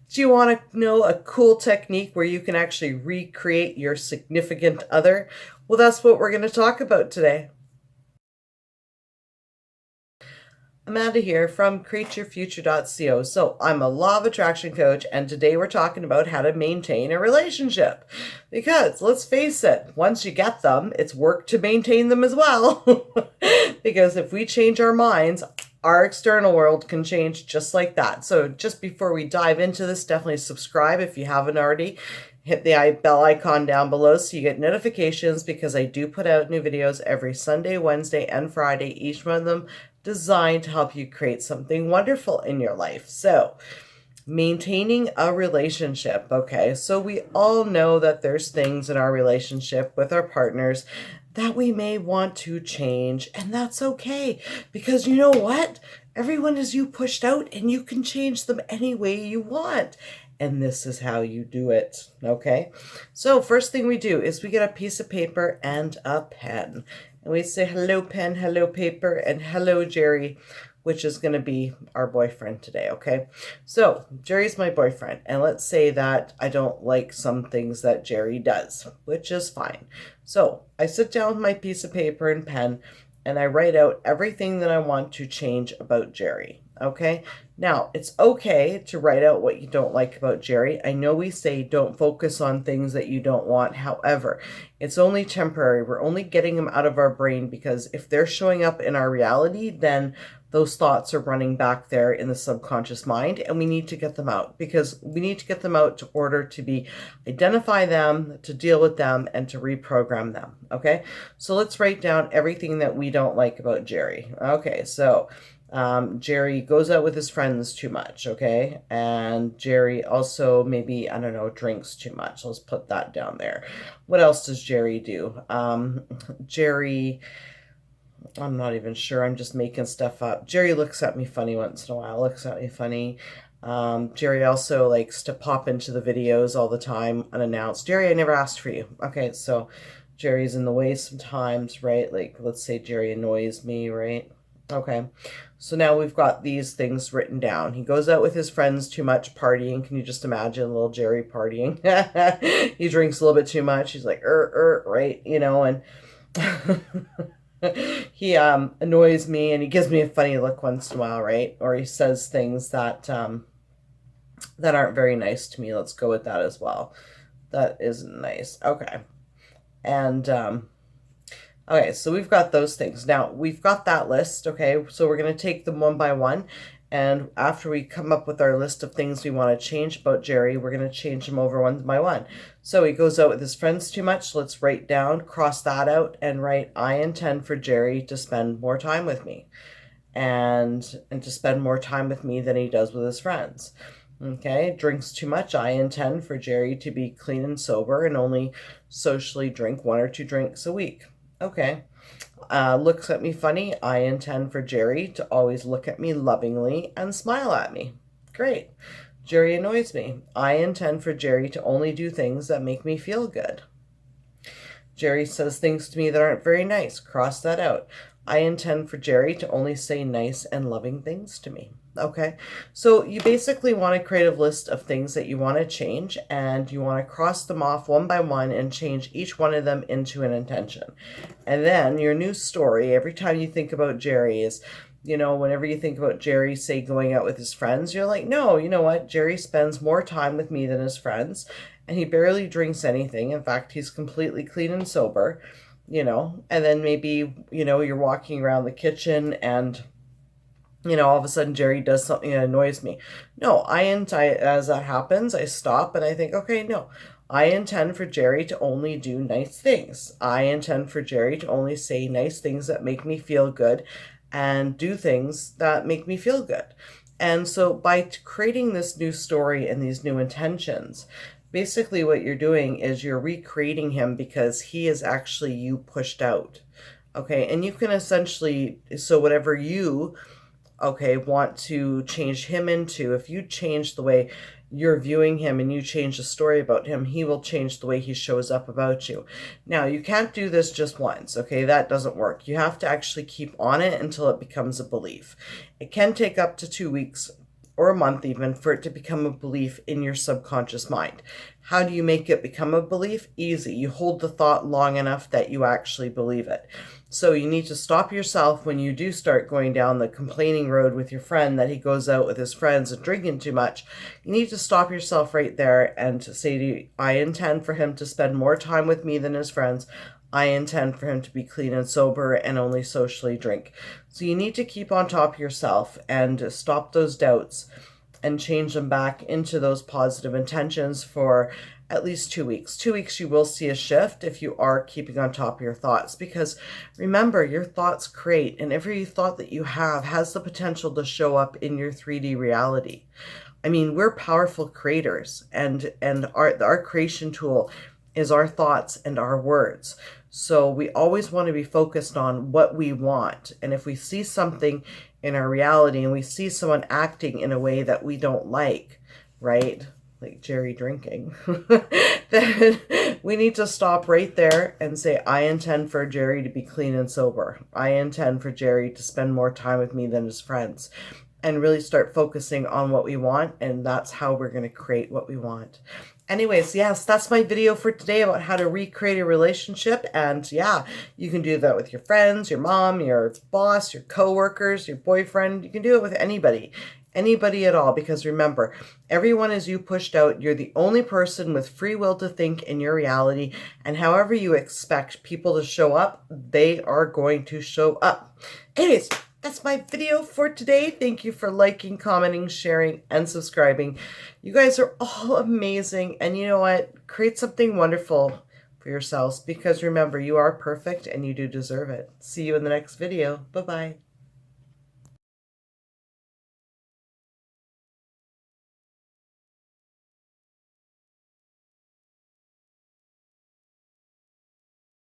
Do you want to know a cool technique where you can actually recreate your significant other? Well, that's what we're going to talk about today. Amanda here from createyourfuture.co. So, I'm a law of attraction coach, and today we're talking about how to maintain a relationship. Because let's face it, once you get them, it's work to maintain them as well. Because if we change our minds, our external world can change just like that. So, just before we dive into this, definitely subscribe if you haven't already. Hit the bell icon down below so you get notifications, because I do put out new videos every Sunday, Wednesday, and Friday, each one of them designed to help you create something wonderful in your life. So, maintaining a relationship. Okay, so we all know that there's things in our relationship with our partners that we may want to change, and that's okay, because you know what? Everyone is you pushed out, and you can change them any way you want. And this is how you do it. Okay, so first thing we do is we get a piece of paper and a pen, and we say hello pen, hello paper, and hello Jerry, which is going to be our boyfriend today. Okay, so Jerry's my boyfriend, and let's say that I don't like some things that Jerry does, which is fine. So I sit down with my piece of paper and pen, and I write out everything that I want to change about Jerry. Okay, now it's okay to write out what you don't like about Jerry. I know we say don't focus on things that you don't want. However, it's only temporary. We're only getting them out of our brain, because if they're showing up in our reality, then those thoughts are running back there in the subconscious mind, and we need to get them out, because we need to get them out in order to be identify them, to deal with them, and to reprogram them. Okay, so let's write down everything that we don't like about Jerry. Okay, so Jerry goes out with his friends too much, okay? And Jerry also maybe, I don't know, drinks too much. Let's put that down there. What else does Jerry do? Jerry, I'm not even sure. I'm just making stuff up. Jerry looks at me funny once in a while. Looks at me funny. Jerry also likes to pop into the videos all the time unannounced. Jerry, I never asked for you. Okay, so Jerry's in the way sometimes, right? Like, let's say Jerry annoys me, right? Okay, so now we've got these things written down. He goes out with his friends too much, partying. Can you just imagine little Jerry partying? He drinks a little bit too much. He's like, right? You know, and he annoys me, and he gives me a funny look once in a while, right? Or he says things that that aren't very nice to me. Let's go with that as well. That isn't nice. Okay, and okay, so we've got those things. Now, we've got that list, okay? So we're going to take them one by one. And after we come up with our list of things we want to change about Jerry, we're going to change them over one by one. So he goes out with his friends too much. Let's write down, cross that out, and write, I intend for Jerry to spend more time with me. And to spend more time with me than he does with his friends. Okay, drinks too much. I intend for Jerry to be clean and sober and only socially drink 1 or 2 drinks a week. Okay. Looks at me funny. I intend for Jerry to always look at me lovingly and smile at me. Great. Jerry annoys me. I intend for Jerry to only do things that make me feel good. Jerry says things to me that aren't very nice. Cross that out. I intend for Jerry to only say nice and loving things to me. Okay, so you basically want to create a list of things that you want to change, and you want to cross them off one by one and change each one of them into an intention. And then your new story, every time you think about Jerry, is, you know, whenever you think about Jerry, say, going out with his friends, you're like, no, you know what? Jerry spends more time with me than his friends, and he barely drinks anything. In fact, he's completely clean and sober, you know. And then maybe, you know, you're walking around the kitchen, and you know, all of a sudden Jerry does something that annoys me. No, as that happens, I stop and I think, okay, no, I intend for Jerry to only do nice things. I intend for Jerry to only say nice things that make me feel good and do things that make me feel good. And so by creating this new story and these new intentions, basically what you're doing is you're recreating him, because he is actually you pushed out. Okay, and you can essentially, so whatever you want to change him into, if you change the way you're viewing him and you change the story about him, he will change the way he shows up about you. Now, you can't do this just once, okay? That doesn't work. You have to actually keep on it until it becomes a belief. It can take up to 2 weeks or a month even for it to become a belief in your subconscious mind. How do you make it become a belief? Easy. You hold the thought long enough that you actually believe it. So you need to stop yourself when you do start going down the complaining road with your friend that he goes out with his friends and drinking too much. You need to stop yourself right there and to say to you, I intend for him to spend more time with me than his friends. I intend for him to be clean and sober and only socially drink. So you need to keep on top of yourself and stop those doubts and change them back into those positive intentions for at least 2 weeks. 2 weeks, you will see a shift if you are keeping on top of your thoughts, because remember, your thoughts create, and every thought that you have has the potential to show up in your 3D reality. I mean, we're powerful creators, and our creation tool is our thoughts and our words. So we always want to be focused on what we want. And if we see something in our reality and we see someone acting in a way that we don't like, right? Like Jerry drinking, then we need to stop right there and say, I intend for Jerry to be clean and sober. I intend for Jerry to spend more time with me than his friends, and really start focusing on what we want. And that's how we're going to create what we want. Anyways, yes, that's my video for today about how to recreate a relationship. And yeah, you can do that with your friends, your mom, your boss, your coworkers, your boyfriend. You can do it with anybody at all, because remember, everyone is you pushed out. You're the only person with free will to think in your reality, and however you expect people to show up, they are going to show up. Anyways, that's my video for today. Thank you for liking, commenting, sharing, and subscribing. You guys are all amazing, and you know what? Create something wonderful for yourselves, because remember, you are perfect and you do deserve it. See you in the next video. Bye-bye.